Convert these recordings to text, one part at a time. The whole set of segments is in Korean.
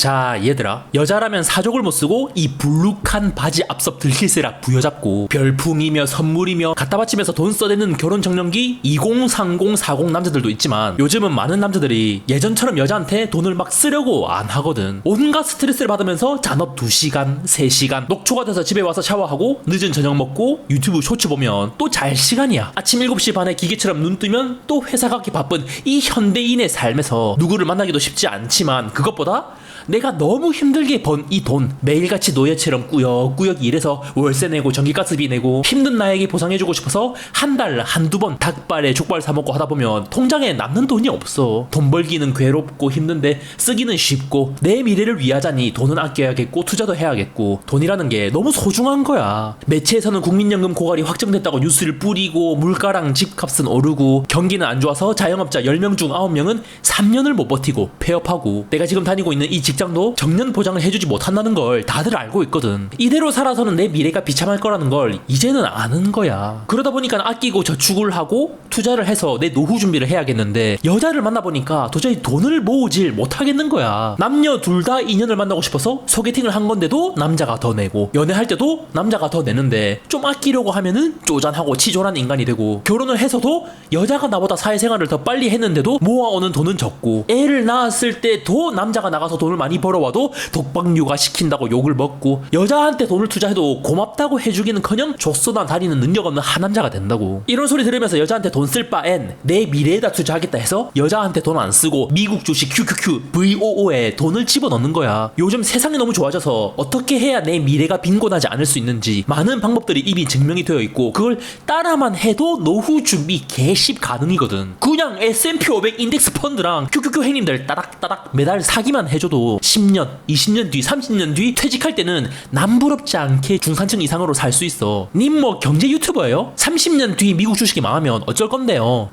자 얘들아, 여자라면 사족을 못쓰고 이 불룩한 바지 앞섭 들킬세라 부여잡고 별풍이며 선물이며 갖다 바치면서 돈 써대는 결혼 정년기 20, 30, 40 남자들도 있지만, 요즘은 많은 남자들이 예전처럼 여자한테 돈을 막 쓰려고 안 하거든. 온갖 스트레스를 받으면서 잔업 2시간, 3시간, 녹초가 돼서 집에 와서 샤워하고 늦은 저녁 먹고 유튜브 쇼츠 보면 또 잘 시간이야. 아침 7시 반에 기계처럼 눈 뜨면 또 회사 가기 바쁜 이 현대인의 삶에서 누구를 만나기도 쉽지 않지만, 그것보다 내가 너무 힘들게 번 이 돈 매일같이 노예처럼 꾸역꾸역 일해서 월세 내고 전기가스비 내고 힘든 나에게 보상해주고 싶어서 한 달 한두 번 닭발에 족발 사먹고 하다보면 통장에 남는 돈이 없어. 돈 벌기는 괴롭고 힘든데 쓰기는 쉽고, 내 미래를 위하자니 돈은 아껴야겠고 투자도 해야겠고, 돈이라는 게 너무 소중한 거야. 매체에서는 국민연금 고갈이 확정됐다고 뉴스를 뿌리고, 물가랑 집값은 오르고, 경기는 안 좋아서 자영업자 10명 중 9명은 3년을 못 버티고 폐업하고, 내가 지금 다니고 있는 이 직장도 정년 보장을 해주지 못한다는 걸 다들 알고 있거든. 이대로 살아서는 내 미래가 비참할 거라는 걸 이제는 아는 거야. 그러다 보니까 아끼고 저축을 하고 투자를 해서 내 노후 준비를 해야겠는데, 여자를 만나보니까 도저히 돈을 모으질 못하겠는 거야. 남녀 둘 다 인연을 만나고 싶어서 소개팅을 한 건데도 남자가 더 내고, 연애할 때도 남자가 더 내는데, 좀 아끼려고 하면은 쪼잔하고 치졸한 인간이 되고, 결혼을 해서도 여자가 나보다 사회생활을 더 빨리 했는데도 모아오는 돈은 적고, 애를 낳았을 때도 남자가 나가서 돈을 많이 벌어와도 독박 육아 시킨다고 욕을 먹고, 여자한테 돈을 투자해도 고맙다고 해주기는커녕 좆소나 다니는 능력 없는 하남자가 된다고. 이런 소리 들으면서 여자한테 돈 쓸 바엔 내 미래에다 투자하겠다 해서 여자한테 돈 안 쓰고 미국 주식 QQQ, VOO에 돈을 집어넣는 거야. 요즘 세상이 너무 좋아져서 어떻게 해야 내 미래가 빈곤하지 않을 수 있는지 많은 방법들이 이미 증명이 되어 있고, 그걸 따라만 해도 노후 준비 개십 가능이거든. 그냥 S&P 500 인덱스 펀드랑 QQQ 행님들 따닥따닥 매달 사기만 해줘도 10년, 20년 뒤, 30년 뒤 퇴직할 때는 남부럽지 않게 중산층 이상으로 살 수 있어. 님 뭐 경제 유튜버예요? 30년 뒤 미국 주식이 망하면 어쩔 건데요?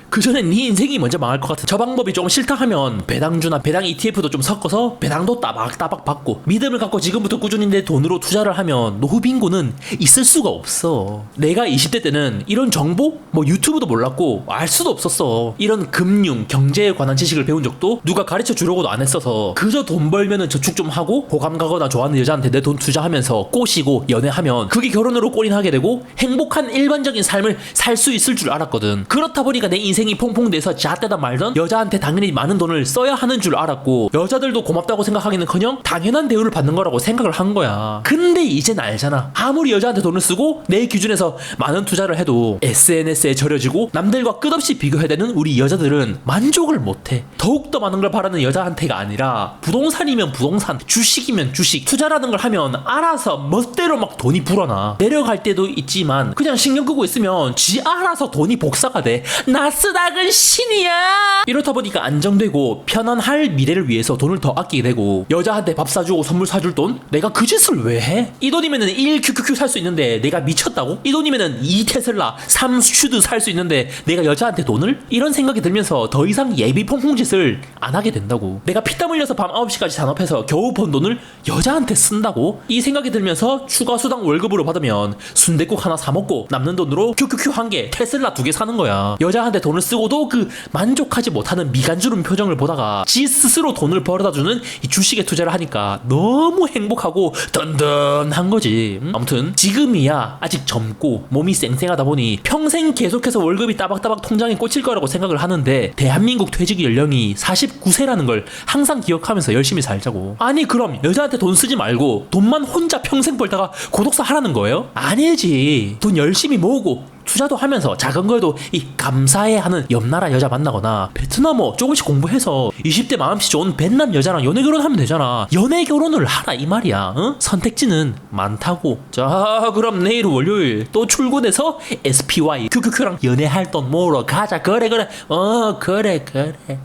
그 전에 네 인생이 먼저 망할 것 같은. 저 방법이 조금 싫다 하면 배당주나 배당 ETF도 좀 섞어서 배당도 따박따박 받고, 믿음을 갖고 지금부터 꾸준히 내 돈으로 투자를 하면 노후 빈곤은 있을 수가 없어. 내가 20대 때는 이런 정보? 뭐 유튜브도 몰랐고 알 수도 없었어. 이런 금융, 경제에 관한 지식을 배운 적도 누가 가르쳐 주려고도 안 했어서, 그저 돈 벌면은 저축 좀 하고 호감 가거나 좋아하는 여자한테 내 돈 투자하면서 꼬시고 연애하면 그게 결혼으로 꼬린하게 되고 행복한 일반적인 삶을 살 수 있을 줄 알았거든. 그렇다 보니까 내 인생이 퐁퐁돼서 잣대다 말던 여자한테 당연히 많은 돈을 써야 하는 줄 알았고, 여자들도 고맙다고 생각하기는커녕 당연한 대우를 받는 거라고 생각을 한 거야. 근데 이젠 알잖아. 아무리 여자한테 돈을 쓰고 내 기준에서 많은 투자를 해도 SNS에 절여지고 남들과 끝없이 비교해야 되는 우리 여자들은 만족을 못해. 더욱더 많은 걸 바라는 여자한테가 아니라, 부동산이면 부동산, 주식이면 주식, 투자라는 걸 하면 알아서 멋대로 막 돈이 불어나. 내려갈 때도 있지만 그냥 신경 끄고 있으면 지 알아서 돈이 복사가 돼. 나스닥은 신이야. 이렇다 보니까 안정되고 편안할 미래를 위해서 돈을 더 아끼게 되고, 여자한테 밥 사주고 선물 사줄 돈? 내가 그 짓을 왜 해? 이 돈이면은 1QQQ 살 수 있는데 내가 미쳤다고? 이 돈이면은 2테슬라, 3슈드 살 수 있는데 내가 여자한테 돈을? 이런 생각이 들면서 더 이상 예비 퐁퐁 짓을 안 하게 된다고. 내가 피땀 흘려서 밤 9시까지 잔업해서 겨우 번 돈을 여자한테 쓴다고? 이 생각이 들면서 추가 수당 월급으로 받으면 순댓국 하나 사 먹고 남는 돈으로 QQQ 한 개, 테슬라 2개 사는 거야. 여자한테 돈을 쓰고도 그 만족하지 못하는 미간주름 표정을 보다가 지 스스로 돈을 벌어다주는 이 주식에 투자를 하니까 너무 행복하고 든든한 거지. 아무튼 지금이야 아직 젊고 몸이 쌩쌩하다 보니 평생 계속해서 월급이 따박따박 통장에 꽂힐 거라고 생각을 하는데, 대한민국 퇴직 연령이 49세라는 걸 항상 기억하면서 열심히 살자고. 아니 그럼 여자한테 돈 쓰지 말고 돈만 혼자 평생 벌다가 고독사 하라는 거예요? 아니지. 돈 열심히 모으고 투자도 하면서 작은 거에도 이 감사해 하는 옆나라 여자 만나거나, 베트남어 조금씩 공부해서 20대 마음씨 좋은 벤남 여자랑 연애 결혼하면 되잖아. 연애 결혼을 하라 이 말이야. 응? 선택지는 많다고. 자 그럼 내일 월요일 또 출근해서 SPY QQQ랑 연애 활동 모으러 가자. 그래 그래. 그래.